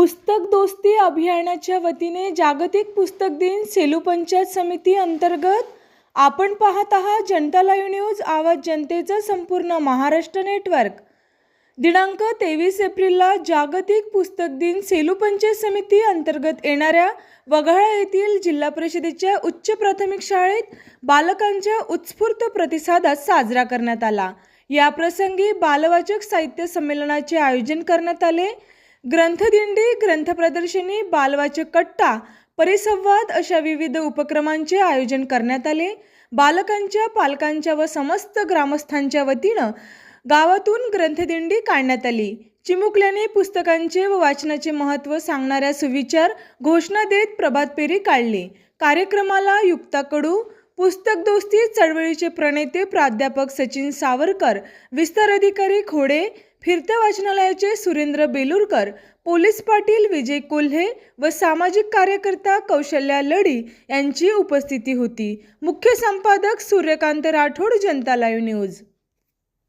पुस्तक दोस्ती अभियानाच्या वतीने जागतिक पुस्तक दिन सेलू पंचायत समिती अंतर्गत आपण पाहत आहात जनता लाईव्ह न्यूज आवाज जनतेचा संपूर्ण महाराष्ट्र नेटवर्क। दिनांक 23 एप्रिलला जागतिक पुस्तक दिन सेलू पंचायत समिती अंतर्गत येणाऱ्या वघाळा येथील जिल्हा परिषदेच्या उच्च प्राथमिक शाळेत बालकांच्या उत्स्फूर्त प्रतिसादात साजरा करण्यात आला। या प्रसंगी बालवाचक साहित्य संमेलनाचे आयोजन करण्यात आले। ग्रंथदिंडी, ग्रंथ प्रदर्शनी, बालवाचक कट्टा, परिसंवाद अशा विविध उपक्रमांचे आयोजन करण्यात आले। बालकांच्या, पालकांच्या व समस्त ग्रामस्थांच्या वतीने गावातून ग्रंथदिंडी काढण्यात आली। चिमुकल्याने पुस्तकांचे व वाचनाचे महत्त्व सांगणाऱ्या सुविचार घोषणा देत प्रभात फेरी काढली। कार्यक्रमाला युक्ता कडू, पुस्तक दोस्ती चळवळीचे प्रणेते प्राध्यापक सचिन सावरकर, विस्तार अधिकारी खोडे, फिरत्या वाचनालयाचे सुरेंद्र बेलूरकर, पोलीस पाटील विजय कोल्हे व सामाजिक कार्यकर्ता कौशल्या लडी यांची उपस्थिती होती। मुख्य संपादक सूर्यकांत राठोड, जनता लाईव्ह न्यूज।